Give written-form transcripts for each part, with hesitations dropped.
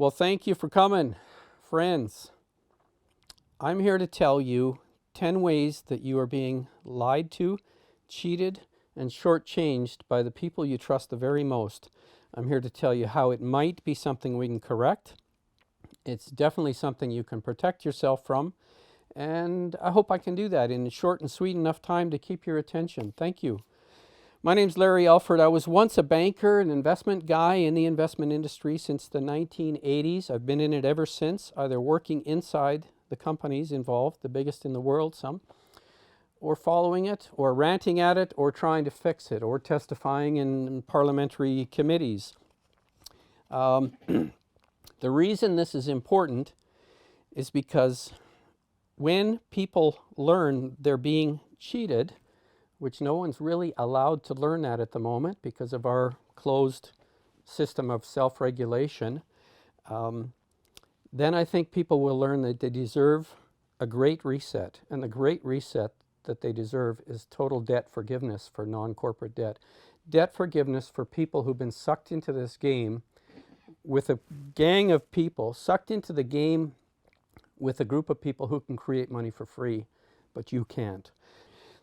Well, thank you for coming, friends. I'm here to tell you 10 ways that you are being lied to, cheated, and shortchanged by the people you trust the very most. I'm here to tell you how it might be something we can correct. It's definitely something you can protect yourself from, and I hope I can do that in short and sweet enough time to keep your attention. Thank you. My name's Larry Alford. I was once a banker, an investment guy in the investment industry since the 1980s. I've been in it ever since, either working inside the companies involved, the biggest in the world, some, or following it, or ranting at it, or trying to fix it, or testifying in parliamentary committees. The reason this is important is because when people learn they're being cheated, which no one's really allowed to learn that at the moment because of our closed system of self-regulation, then I think people will learn that they deserve a great reset. And the great reset that they deserve is total debt forgiveness for non-corporate debt. Debt forgiveness for people who've been sucked into this game with a gang of people, sucked into the game with a group of people who can create money for free, but you can't.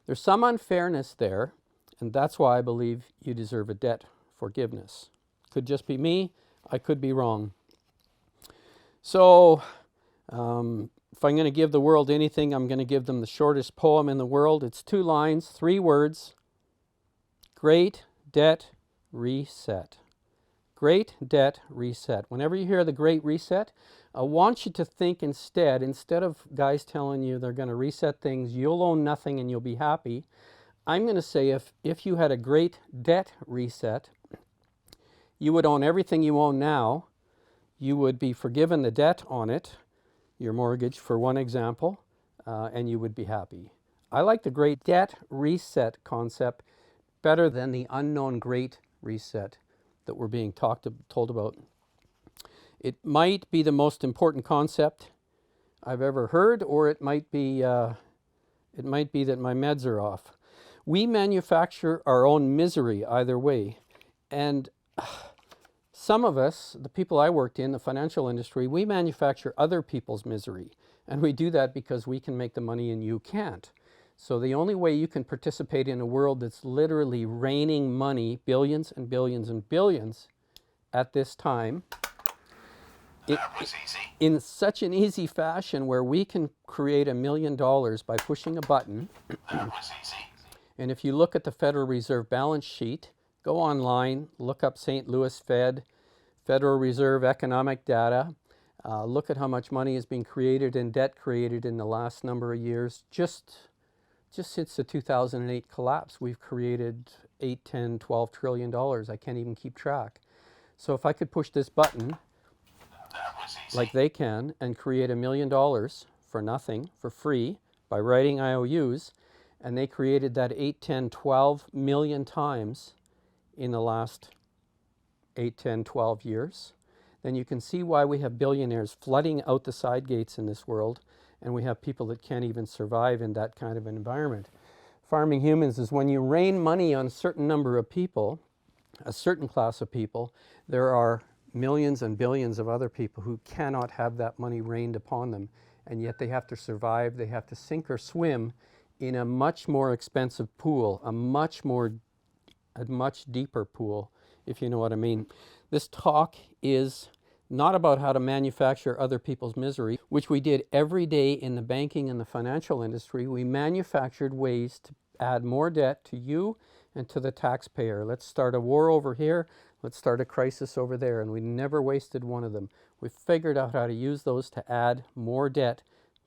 There's some unfairness there, and that's why I believe you deserve a debt forgiveness. Could just be me, I could be wrong. So, if I'm going to give the world anything, I'm going to give them the shortest poem in the world. It's 2 lines, 3 words. Great Debt Reset. Great Debt Reset. Whenever you hear the Great Reset, I want you to think instead of guys telling you they're going to reset things, you'll own nothing and you'll be happy, I'm going to say if you had a great debt reset, you would own everything you own now, you would be forgiven the debt on it, your mortgage for one example, and you would be happy. I like the Great Debt Reset concept better than the unknown Great Reset that we're being told about. It might be the most important concept I've ever heard, or it might be that my meds are off. We manufacture our own misery either way. And some of us, the people I worked in, the financial industry, we manufacture other people's misery. And we do that because we can make the money and you can't. So the only way you can participate in a world that's literally raining money, billions and billions and billions at this time, in such an easy fashion where we can create $1 million by pushing a button. And if you look at the Federal Reserve balance sheet, go online, look up St. Louis Fed, Federal Reserve economic data, look at how much money is being created and debt created in the last number of years. Just since the 2008 collapse, we've created $8, $10, $12 trillion. I can't even keep track. So if I could push this button, like they can, and create $1 million for nothing, for free, by writing IOUs, and they created that 8, 10, 12 million times in the last 8, 10, 12 years, then you can see why we have billionaires flooding out the side gates in this world, and we have people that can't even survive in that kind of an environment. Farming humans is when you rain money on a certain number of people, a certain class of people, there are millions and billions of other people who cannot have that money rained upon them, and yet they have to survive. They have to sink or swim in a much more expensive pool, a much deeper pool, if you know what I mean. This talk is not about how to manufacture other people's misery, which we did every day in the banking and the financial industry. We manufactured ways to add more debt to you and to the taxpayer. Let's start a war over here. Let's start a crisis over there. And we never wasted one of them. We figured out how to use those to add more debt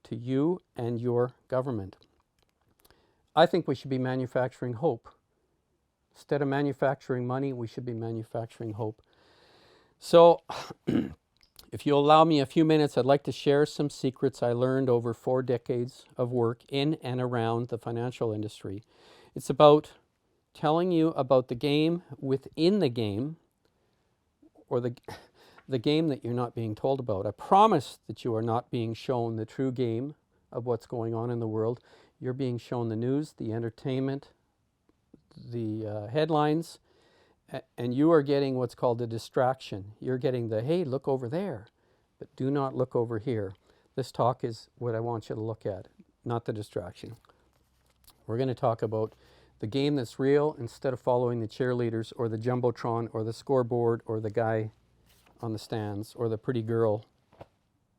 to you and your government. I think we should be manufacturing hope. Instead of manufacturing money, we should be manufacturing hope. So, if you'll allow me a few minutes, I'd like to share some secrets I learned over 4 decades of work in and around the financial industry. It's about telling you about the game within the game, or the game that you're not being told about. I promise that you are not being shown the true game of what's going on in the world. You're being shown the news, the entertainment, the headlines, and you are getting what's called a distraction. You're getting the, hey, look over there. But do not look over here. This talk is what I want you to look at, not the distraction. We're going to talk about the game that's real instead of following the cheerleaders or the jumbotron or the scoreboard or the guy on the stands or the pretty girl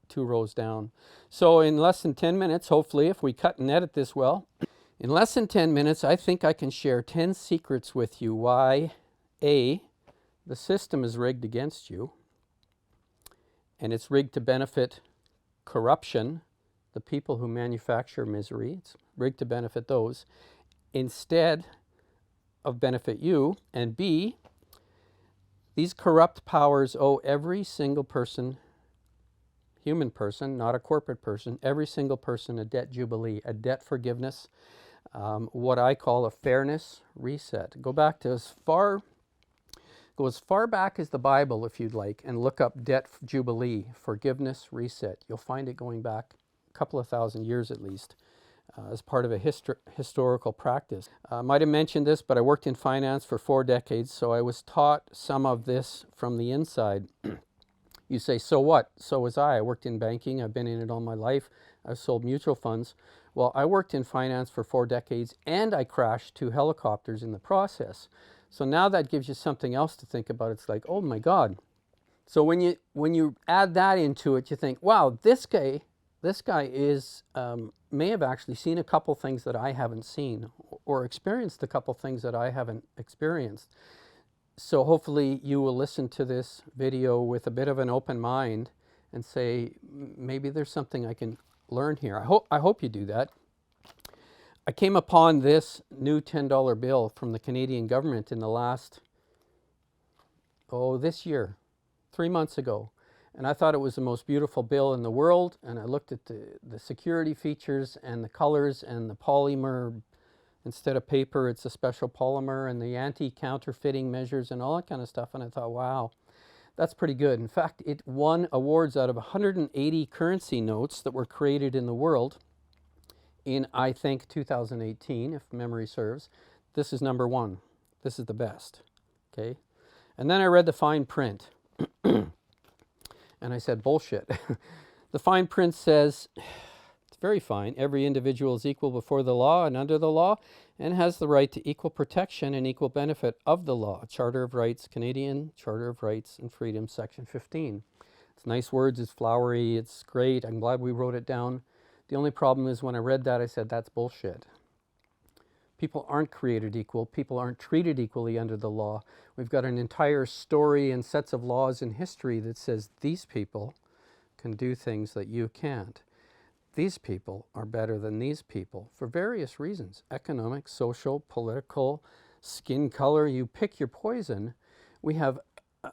2 rows down. So in less than 10 minutes, hopefully, if we cut and edit this well, in less than 10 minutes, I think I can share 10 secrets with you why A, the system is rigged against you, and it's rigged to benefit corruption, the people who manufacture misery. It's rigged to benefit those instead of benefit you. And B, these corrupt powers owe every single person, human person, not a corporate person, every single person a debt jubilee, a debt forgiveness, what I call a fairness reset. Go as far back as the Bible, if you'd like, and look up debt jubilee, forgiveness reset. You'll find it going back a couple of thousand years at least, as part of a historical practice. I might have mentioned this, but I worked in finance for 4 decades, so I was taught some of this from the inside. You say, so what? So was I. I worked in banking. I've been in it all my life. I've sold mutual funds. Well, I worked in finance for 4 decades, and I crashed 2 helicopters in the process. So now that gives you something else to think about. It's like, oh my God. So when you add that into it, you think, wow, this guy is may have actually seen a couple things that I haven't seen, or experienced a couple things that I haven't experienced. So hopefully you will listen to this video with a bit of an open mind and say, maybe there's something I can learn here. I hope you do that. I came upon this new $10 bill from the Canadian government in the last, this year, 3 months ago. And I thought it was the most beautiful bill in the world. And I looked at the security features and the colors and the polymer. Instead of paper, it's a special polymer, and the anti-counterfeiting measures and all that kind of stuff. And I thought, wow, that's pretty good. In fact, it won awards out of 180 currency notes that were created in the world in, I think, 2018, if memory serves. This is number 1. This is the best. Okay. And then I read the fine print. And I said, bullshit. The fine print says, it's very fine, every individual is equal before the law and under the law, and has the right to equal protection and equal benefit of the law. Charter of Rights, Canadian Charter of Rights and Freedoms, Section 15. It's nice words, it's flowery, it's great. I'm glad we wrote it down. The only problem is when I read that, I said, that's bullshit. People aren't created equal. People aren't treated equally under the law. We've got an entire story and sets of laws in history that says these people can do things that you can't. These people are better than these people for various reasons: economic, social, political, skin color. You pick your poison. We have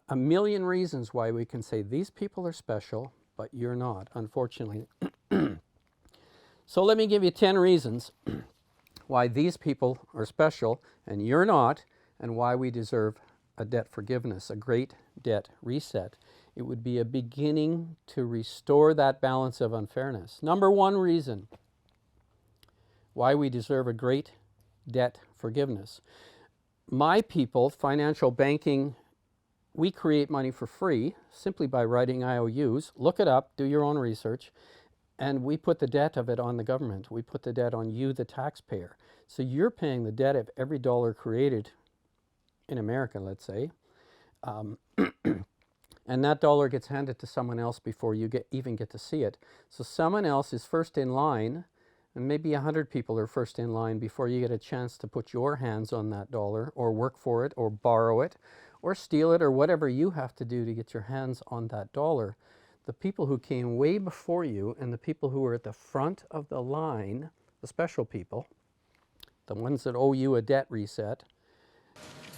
a million reasons why we can say these people are special, but you're not, unfortunately. So let me give you 10 reasons why these people are special and you're not, and why we deserve a debt forgiveness, a great debt reset. It would be a beginning to restore that balance of unfairness. Number 1 reason why we deserve a great debt forgiveness. My people, financial banking, we create money for free simply by writing IOUs. Look it up, do your own research. And we put the debt of it on the government. We put the debt on you, the taxpayer. So you're paying the debt of every dollar created in America, let's say. And that dollar gets handed to someone else before you even get to see it. So someone else is first in line, and maybe 100 people are first in line before you get a chance to put your hands on that dollar, or work for it, or borrow it, or steal it, or whatever you have to do to get your hands on that dollar. The people who came way before you and the people who are at the front of the line, the special people, the ones that owe you a debt reset,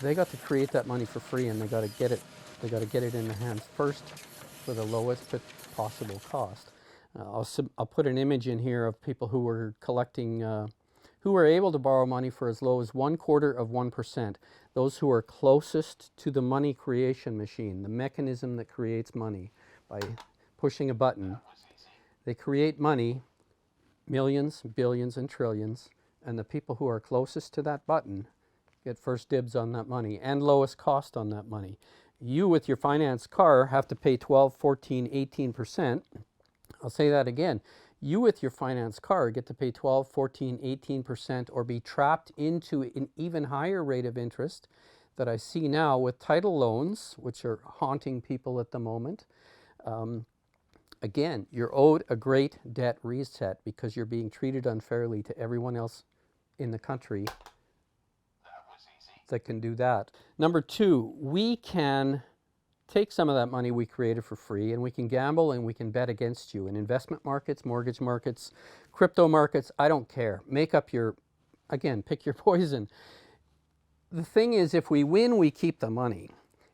they got to create that money for free, and they got to get it. They got to get it in their hands first for the lowest possible cost. I'll put an image in here of people who were collecting, who were able to borrow money for as low as 0.25%. Those who are closest to the money creation machine, the mechanism that creates money by pushing a button. They create money, millions, billions, and trillions, and the people who are closest to that button get first dibs on that money and lowest cost on that money. You with your finance car have to pay 12, 14, 18%. I'll say that again. You with your finance car get to pay 12, 14, 18% or be trapped into an even higher rate of interest that I see now with title loans, which are haunting people at the moment. Again, you're owed a great debt reset because you're being treated unfairly to everyone else in the country that can do that. Number two, we can take some of that money we created for free and we can gamble and we can bet against you in investment markets, mortgage markets, crypto markets. I don't care. Make up your, again, pick your poison. The thing is, if we win, we keep the money.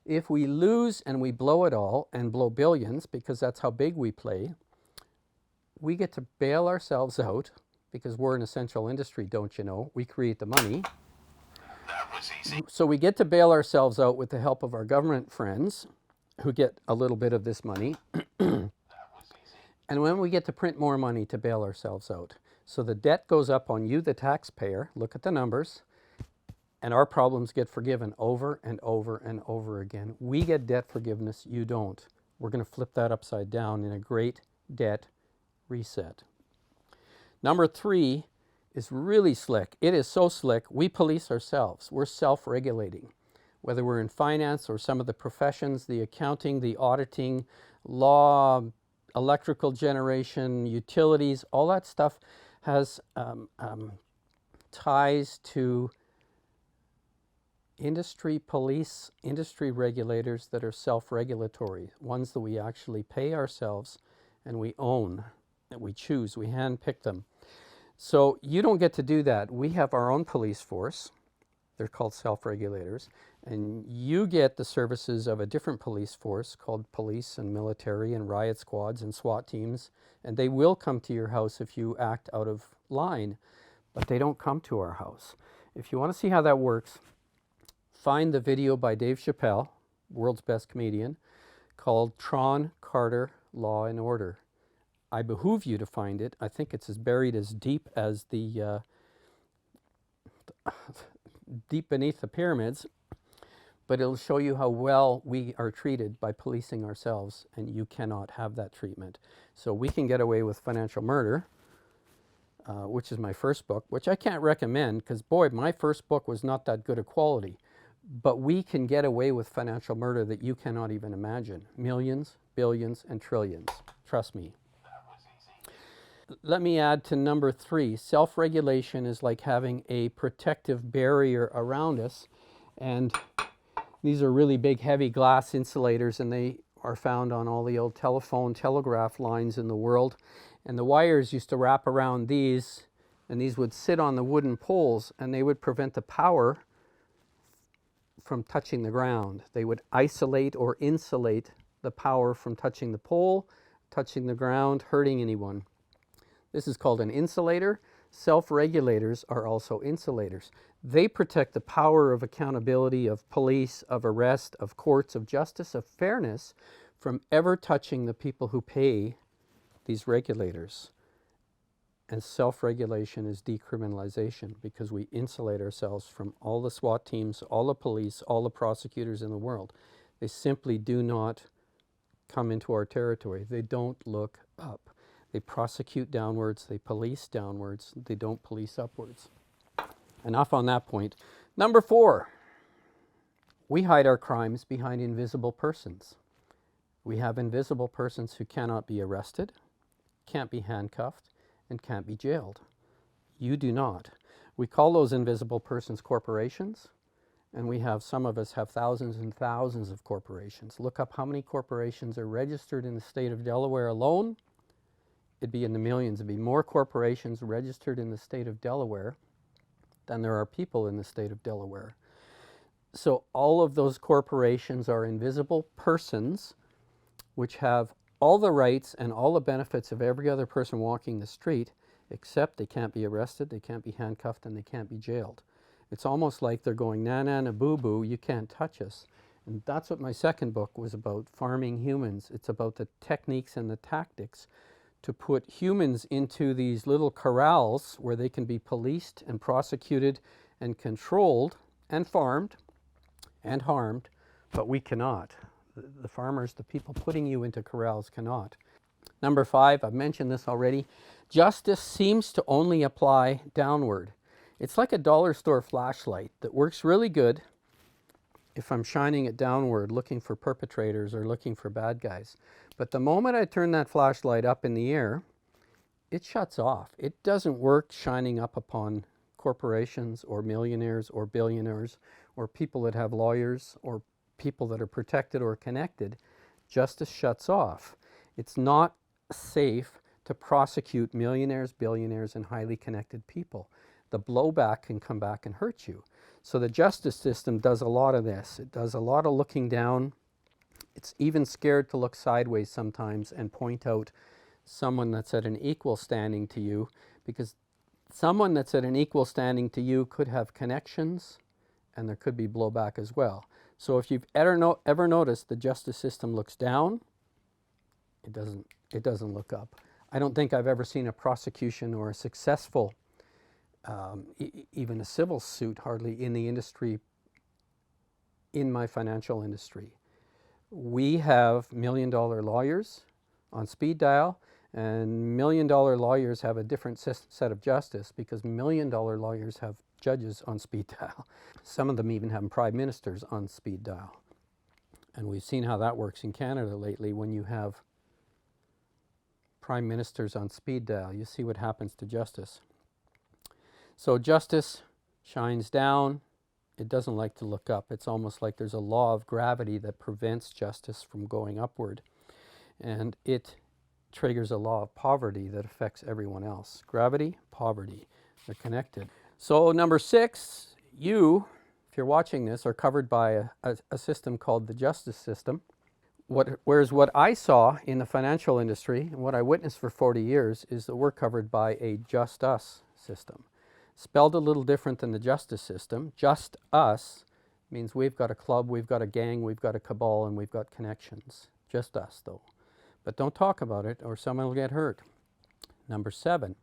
If we lose and we blow it all and blow billions, because that's how big we play, we get to bail ourselves out because we're an essential industry, don't you know? We create the money. That was easy. So we get to bail ourselves out with the help of our government friends who get a little bit of this money. And when we get to print more money to bail ourselves out. So the debt goes up on you, the taxpayer. Look at the numbers. And our problems get forgiven over and over and over again. We get debt forgiveness, you don't. We're going to flip that upside down in a great debt reset. Number three is really slick. It is so slick, we police ourselves. We're self-regulating. Whether we're in finance or some of the professions, the accounting, the auditing, law, electrical generation, utilities, all that stuff has ties to industry police, industry regulators that are self-regulatory, ones that we actually pay ourselves and we own, that we choose, we handpick them. So you don't get to do that. We have our own police force. They're called self-regulators. And you get the services of a different police force called police and military and riot squads and SWAT teams. And they will come to your house if you act out of line, but they don't come to our house. If you want to see how that works, find the video by Dave Chappelle, world's best comedian, called Tron Carter Law and Order. I behoove you to find it. I think it's as buried as deep as the deep beneath the pyramids, but it'll show you how well we are treated by policing ourselves, and you cannot have that treatment. So we can get away with financial murder, which is my first book, which I can't recommend because, boy, my first book was not that good a quality. But we can get away with financial murder that you cannot even imagine. Millions, billions, and trillions. Trust me. Let me add to number three. Self-regulation is like having a protective barrier around us. And these are really big, heavy glass insulators, and they are found on all the old telephone, telegraph lines in the world. And the wires used to wrap around these, and these would sit on the wooden poles, and they would prevent the power from touching the ground. They would isolate or insulate the power from touching the pole, touching the ground, hurting anyone. This is called an insulator. Self-regulators are also insulators. They protect the power of accountability, of police, of arrest, of courts, of justice, of fairness from ever touching the people who pay these regulators. And self-regulation is decriminalization because we insulate ourselves from all the SWAT teams, all the police, all the prosecutors in the world. They simply do not come into our territory. They don't look up. They prosecute downwards, they police downwards, they don't police upwards. Enough on that point. Number four, we hide our crimes behind invisible persons. We have invisible persons who cannot be arrested, can't be handcuffed, and can't be jailed. You do not. We call those invisible persons corporations, and we have, some of us have thousands and thousands of corporations. Look up how many corporations are registered in the state of Delaware alone. It'd be in the millions. It'd be more corporations registered in the state of Delaware than there are people in the state of Delaware. So all of those corporations are invisible persons which have all the rights and all the benefits of every other person walking the street, except they can't be arrested, they can't be handcuffed, and they can't be jailed. It's almost like they're going, na na na boo boo, you can't touch us. And that's what my second book was about, Farming Humans. It's about the techniques and the tactics to put humans into these little corrals where they can be policed and prosecuted and controlled and farmed and harmed but we cannot. The farmers, the people putting you into corrals cannot. Number 5, I've mentioned this already. Justice seems to only apply downward. It's like a dollar store flashlight that works really good if I'm shining it downward, looking for perpetrators or looking for bad guys. But the moment I turn that flashlight up in the air, it shuts off. It doesn't work shining up upon corporations or millionaires or billionaires or people that have lawyers or people that are protected or connected. Justice shuts off. It's not safe to prosecute millionaires, billionaires, and highly connected people. The blowback can come back and hurt you. So the justice system does a lot of this. It does a lot of looking down. It's even scared to look sideways sometimes and point out someone that's at an equal standing to you, because someone that's at an equal standing to you could have connections and there could be blowback as well. So if you've ever noticed the justice system looks down, it doesn't look up. I don't think I've ever seen a prosecution or a successful, even a civil suit, hardly in the industry, in my financial industry. We have million-dollar lawyers on speed dial, and million-dollar lawyers have a different set of justice because million-dollar lawyers have judges on speed dial. Some of them even have prime ministers on speed dial. And we've seen how that works in Canada lately. When you have prime ministers on speed dial, you see what happens to justice. So justice shines down. It doesn't like to look up. It's almost like there's a law of gravity that prevents justice from going upward. And it triggers a law of poverty that affects everyone else. Gravity, poverty, they're connected. So number 6, you, if you're watching this, are covered by a system called the justice system. Whereas what I saw in the financial industry and what I witnessed for 40 years is that we're covered by a just us system. Spelled a little different than the justice system. Just us means we've got a club, we've got a gang, we've got a cabal, and we've got connections. Just us, though. But don't talk about it or someone will get hurt. Number 7,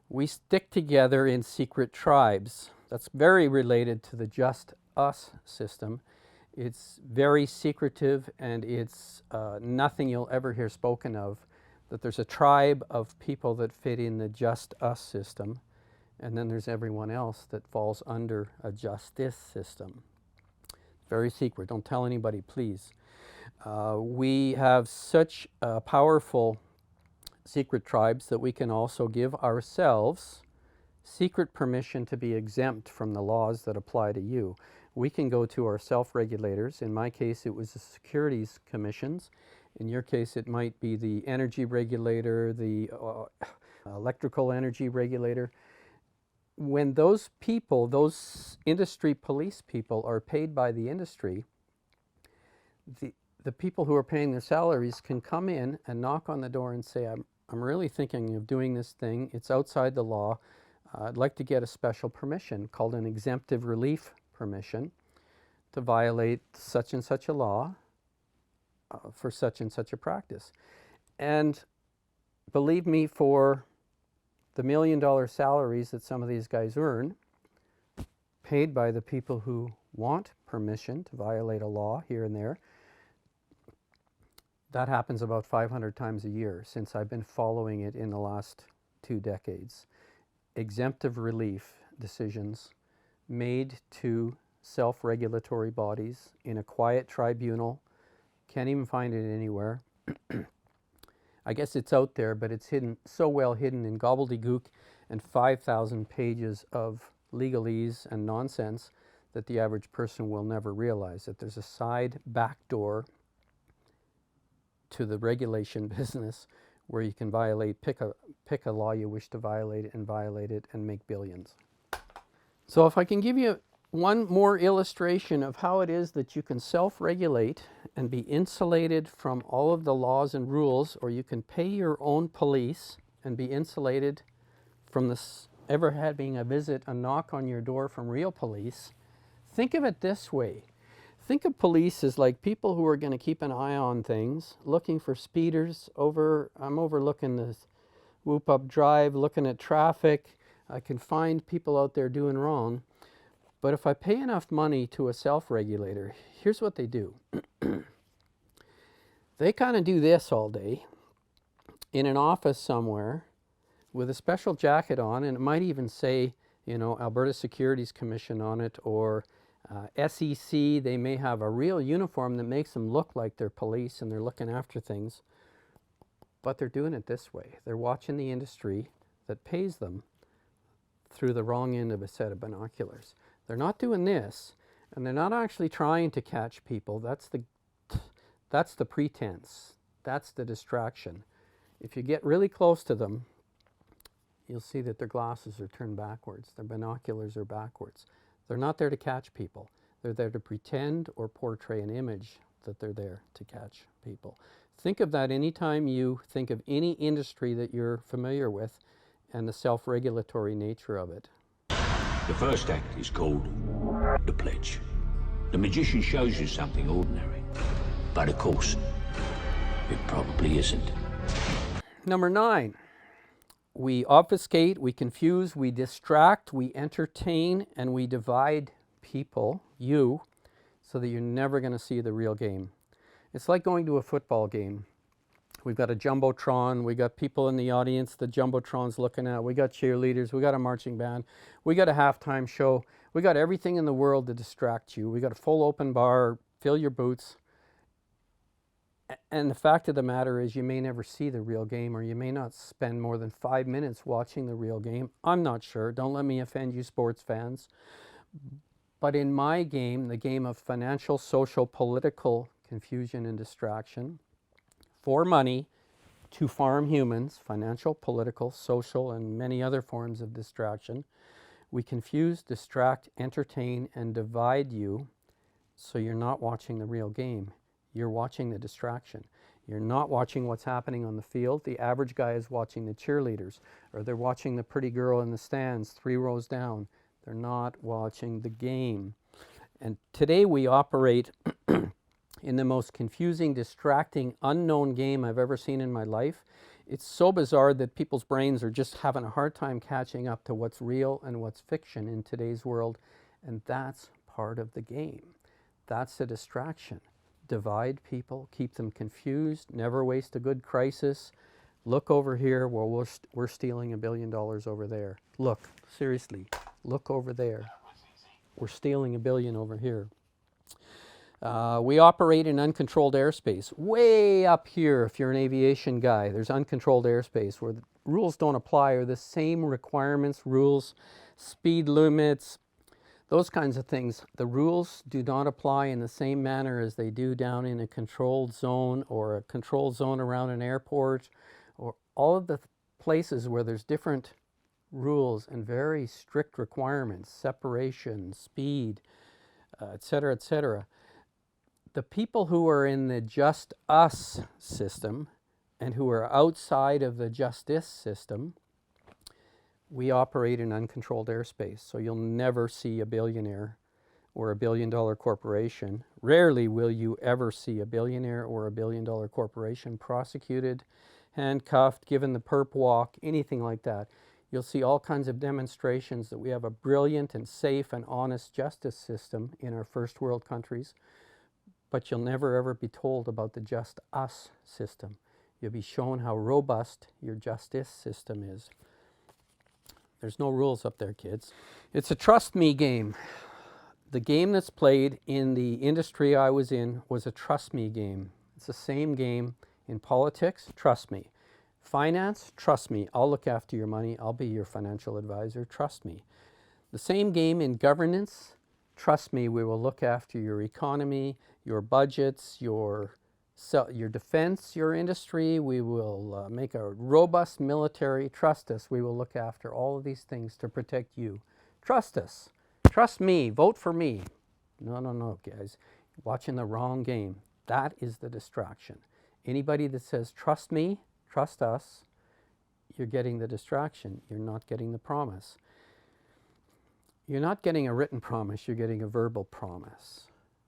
we stick together in secret tribes. That's very related to the just us system. It's very secretive, and it's nothing you'll ever hear spoken of, that there's a tribe of people that fit in the just us system, and then there's everyone else that falls under a justice system. Very secret. Don't tell anybody, please. We have such powerful secret tribes that we can also give ourselves secret permission to be exempt from the laws that apply to you. We can go to our self-regulators. In my case, it was the securities commissions. In your case, it might be the energy regulator, the electrical energy regulator. When those people, those industry police people, are paid by the industry, the people who are paying their salaries can come in and knock on the door and say, I'm really thinking of doing this thing. It's outside the law. I'd like to get a special permission called an exemptive relief permission to violate such and such a law for such and such a practice. And believe me, for the $1 million salaries that some of these guys earn, paid by the people who want permission to violate a law here and there, that happens about 500 times a year since I've been following it in the last 2 decades. Exemptive relief decisions made to self-regulatory bodies in a quiet tribunal. Can't even find it anywhere. I guess it's out there, but it's hidden, so well hidden in gobbledygook and 5,000 pages of legalese and nonsense that the average person will never realize that there's a side back door to the regulation business where you can pick a law you wish to violate it and make billions. So if I can give you one more illustration of how it is that you can self-regulate and be insulated from all of the laws and rules, or you can pay your own police and be insulated from this ever having a knock on your door from real police. Think of it this way. Think of police as like people who are going to keep an eye on things, looking for speeders. I'm overlooking this Whoop Up Drive, looking at traffic. I can find people out there doing wrong. But if I pay enough money to a self-regulator, here's what they do. They kind of do this all day in an office somewhere with a special jacket on, and it might even say, you know, Alberta Securities Commission on it, or SEC. They may have a real uniform that makes them look like they're police and they're looking after things, but they're doing it this way. They're watching the industry that pays them through the wrong end of a set of binoculars. They're not doing this, and they're not actually trying to catch people. That's the pretense. That's the distraction. If you get really close to them, you'll see that their glasses are turned backwards. Their binoculars are backwards. They're not there to catch people. They're there to pretend or portray an image that they're there to catch people. Think of that anytime you think of any industry that you're familiar with and the self-regulatory nature of it. The first act is called the pledge. The magician shows you something ordinary, but of course, it probably isn't. Number 9, we obfuscate, we confuse, we distract, we entertain, and we divide people, you, so that you're never going to see the real game. It's like going to a football game. We've got a jumbotron, we got people in the audience the jumbotron's looking at, we got cheerleaders, we got a marching band, we got a halftime show, we got everything in the world to distract you. We got a full open bar, fill your boots. And the fact of the matter is you may never see the real game, or you may not spend more than 5 minutes watching the real game. I'm not sure. Don't let me offend you sports fans. But in my game, the game of financial, social, political confusion and distraction, for money to farm humans, financial, political, social, and many other forms of distraction, we confuse, distract, entertain, and divide you so you're not watching the real game. You're watching the distraction. You're not watching what's happening on the field. The average guy is watching the cheerleaders, or they're watching the pretty girl in the stands 3 rows down. They're not watching the game. And today we operate in the most confusing, distracting, unknown game I've ever seen in my life. It's so bizarre that people's brains are just having a hard time catching up to what's real and what's fiction in today's world. And that's part of the game. That's the distraction. Divide people, keep them confused, never waste a good crisis. Look over here, well, we're stealing $1 billion over there. Look, seriously, look over there. We're stealing $1 billion over here. We operate in uncontrolled airspace. Way up here, if you're an aviation guy, there's uncontrolled airspace where the rules don't apply, or the same requirements, rules, speed limits, those kinds of things. The rules do not apply in the same manner as they do down in a controlled zone, or a controlled zone around an airport, or all of the places where there's different rules and very strict requirements, separation, speed, etc., etc. The people who are in the just us system and who are outside of the justice system, we operate in uncontrolled airspace. So you'll never see a billionaire or $1 billion corporation. Rarely will you ever see a billionaire or $1 billion corporation prosecuted, handcuffed, given the perp walk, anything like that. You'll see all kinds of demonstrations that we have a brilliant and safe and honest justice system in our first world countries. But you'll never ever be told about the just us system. You'll be shown how robust your justice system is. There's no rules up there, kids. It's a trust me game. The game that's played in the industry I was in was a trust me game. It's the same game in politics, trust me. Finance, trust me. I'll look after your money. I'll be your financial advisor, trust me. The same game in governance, trust me, we will look after your economy, your budgets, your defense, your industry. We will make a robust military. Trust us. We will look after all of these things to protect you. Trust us. Trust me. Vote for me. No, guys. Watching the wrong game. That is the distraction. Anybody that says, trust me, trust us, you're getting the distraction. You're not getting the promise. You're not getting a written promise. You're getting a verbal promise.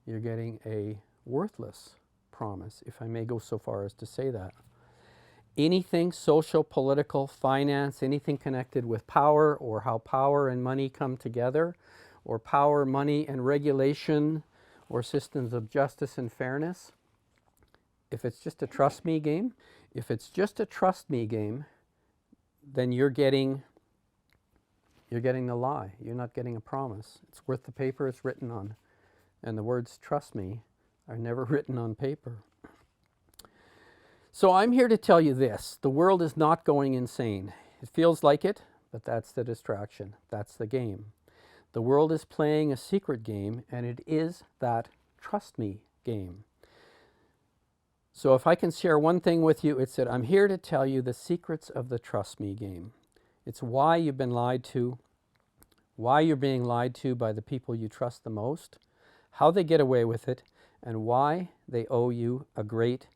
You're getting a worthless promise, if I may go so far as to say that. Anything social, political, finance, anything connected with power, or how power and money come together, or power, money, and regulation, or systems of justice and fairness. If it's just a trust me game, then you're getting the lie. You're not getting a promise. It's worth the paper it's written on. And the words trust me are never written on paper. So I'm here to tell you this. The world is not going insane. It feels like it, but that's the distraction. That's the game. The world is playing a secret game, and it is that trust me game. So if I can share one thing with you, it's that I'm here to tell you the secrets of the trust me game. It's why you've been lied to, why you're being lied to by the people you trust the most, how they get away with it, and why they owe you a great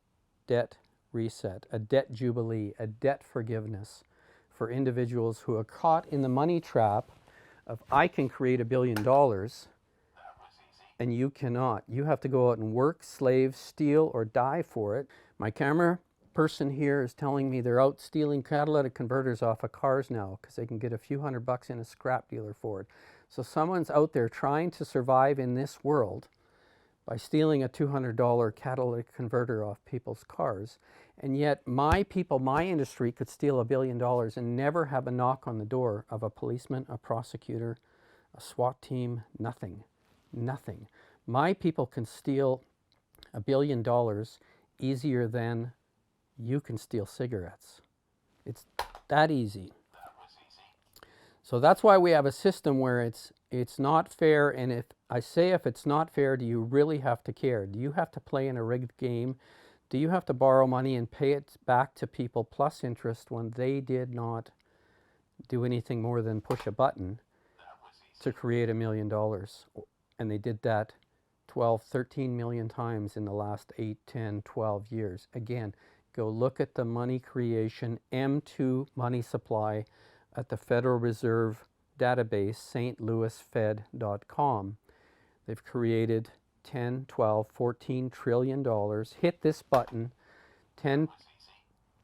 debt reset, a debt jubilee, a debt forgiveness for individuals who are caught in the money trap of I can create $1 billion and you cannot. You have to go out and work, slave, steal, or die for it. My camera person here is telling me they're out stealing catalytic converters off of cars now because they can get a few $100 in a scrap dealer for it. So someone's out there trying to survive in this world by stealing a $200 catalytic converter off people's cars. And yet my people, my industry could steal $1 billion and never have a knock on the door of a policeman, a prosecutor, a SWAT team, nothing. Nothing. My people can steal $1 billion easier than you can steal cigarettes. It's that easy. So that's why we have a system where it's not fair. And if it's not fair, do you really have to care? Do you have to play in a rigged game? Do you have to borrow money and pay it back to people plus interest when they did not do anything more than push a button to create $1 million? And they did that 12, 13 million times in the last 8, 10, 12 years. Again, go look at the money creation M2 money supply at the Federal Reserve database, stlouisfed.com. They've created 10, 12, 14 trillion dollars. Hit this button 10,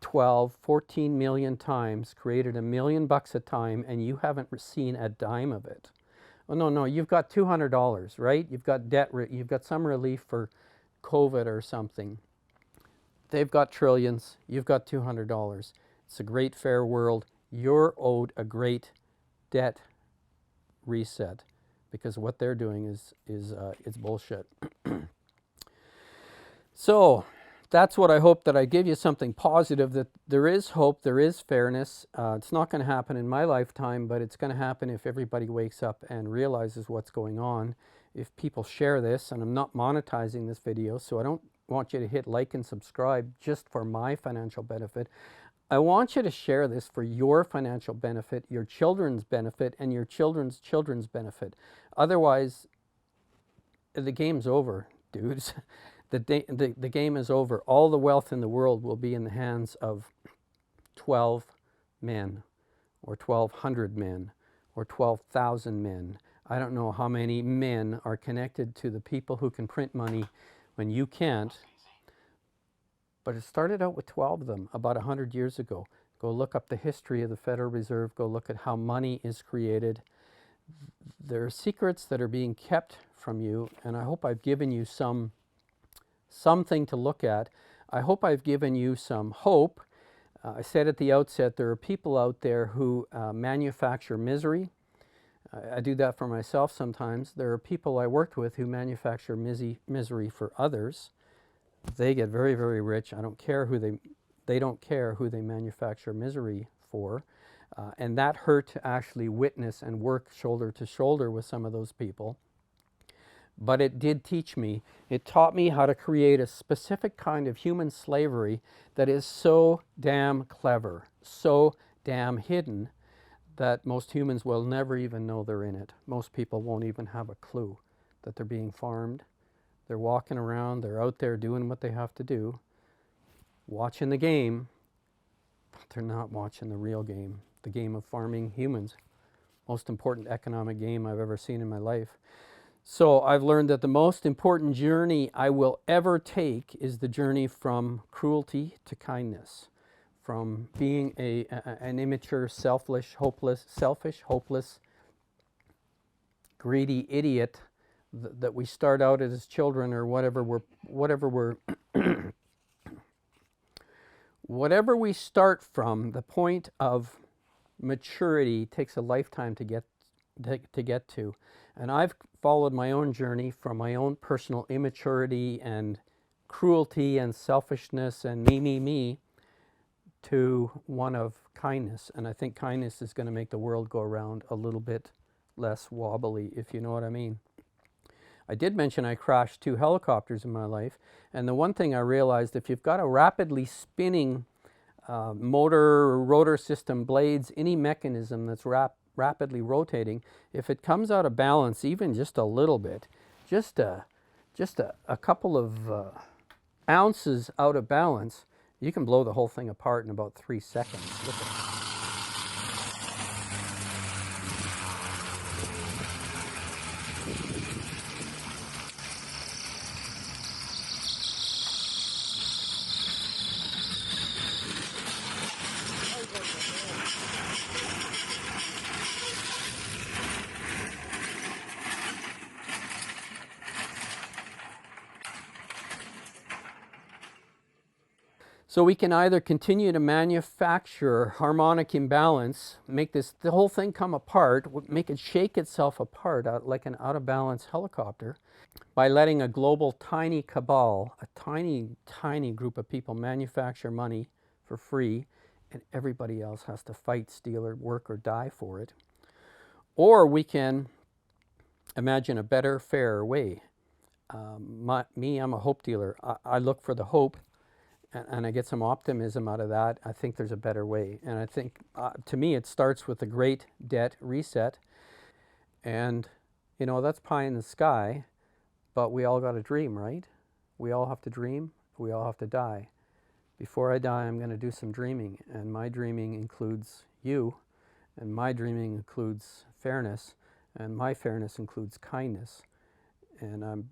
12, 14 million times, created $1 million a time, and you haven't seen a dime of it. Oh, no, you've got $200, right? You've got debt, you've got some relief for COVID or something. They've got trillions, you've got $200. It's a great fair world. You're owed a great debt reset because what they're doing is bullshit. So that's what I hope, that I give you something positive, that there is hope, there is fairness. It's not going to happen in my lifetime, but it's going to happen if everybody wakes up and realizes what's going on. If people share this, and I'm not monetizing this video, so I don't want you to hit like and subscribe just for my financial benefit. I want you to share this for your financial benefit, your children's benefit, and your children's children's benefit. Otherwise, the game's over, dudes. The game is over. All the wealth in the world will be in the hands of 12 men, or 1,200 men, or 12,000 men. I don't know how many men are connected to the people who can print money when you can't. But it started out with 12 of them about 100 years ago. Go look up the history of the Federal Reserve. Go look at how money is created. There are secrets that are being kept from you, and I hope I've given you something to look at. I hope I've given you some hope. I said at the outset, there are people out there who manufacture misery. I do that for myself sometimes. There are people I worked with who manufacture misery for others. They get very, very rich. I don't care who they don't care who they manufacture misery for. And that hurt to actually witness and work shoulder to shoulder with some of those people. But it did teach me. It taught me how to create a specific kind of human slavery that is so damn clever, so damn hidden, that most humans will never even know they're in it. Most people won't even have a clue that they're being farmed. They're walking around, they're out there doing what they have to do, watching the game, but they're not watching the real game, the game of farming humans. Most important economic game I've ever seen in my life. So I've learned that the most important journey I will ever take is the journey from cruelty to kindness, from being an immature, selfish, hopeless greedy idiot that we start out as children, or whatever whatever we start from, the point of maturity takes a lifetime to get to. And I've followed my own journey from my own personal immaturity and cruelty and selfishness and me to one of kindness. And I think kindness is going to make the world go around a little bit less wobbly, if you know what I mean. I did mention I crashed 2 helicopters in my life, and the one thing I realized, if you've got a rapidly spinning motor, rotor system, blades, any mechanism that's rapidly rotating, if it comes out of balance even just a little bit, just a couple of ounces out of balance, you can blow the whole thing apart in about 3 seconds. Look at So we can either continue to manufacture harmonic imbalance, make the whole thing come apart, make it shake itself apart like an out of balance helicopter, by letting a global tiny cabal, a tiny group of people, manufacture money for free, and everybody else has to fight, steal, or work, or die for it. Or we can imagine a better, fairer way. I'm a hope dealer. I look for the hope, and I get some optimism out of that. I think there's a better way. And I think, to me, it starts with the great debt reset. And, that's pie in the sky, but we all got to dream, right? We all have to dream. We all have to die. Before I die, I'm going to do some dreaming. And my dreaming includes you. And my dreaming includes fairness. And my fairness includes kindness. And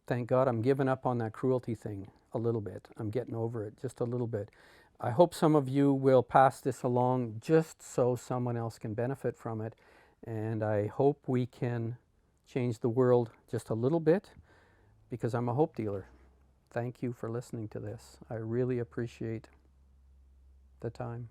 thank God I'm giving up on that cruelty thing a little bit. I'm getting over it just a little bit. I hope some of you will pass this along just so someone else can benefit from it. And I hope we can change the world just a little bit, because I'm a hope dealer. Thank you for listening to this. I really appreciate the time.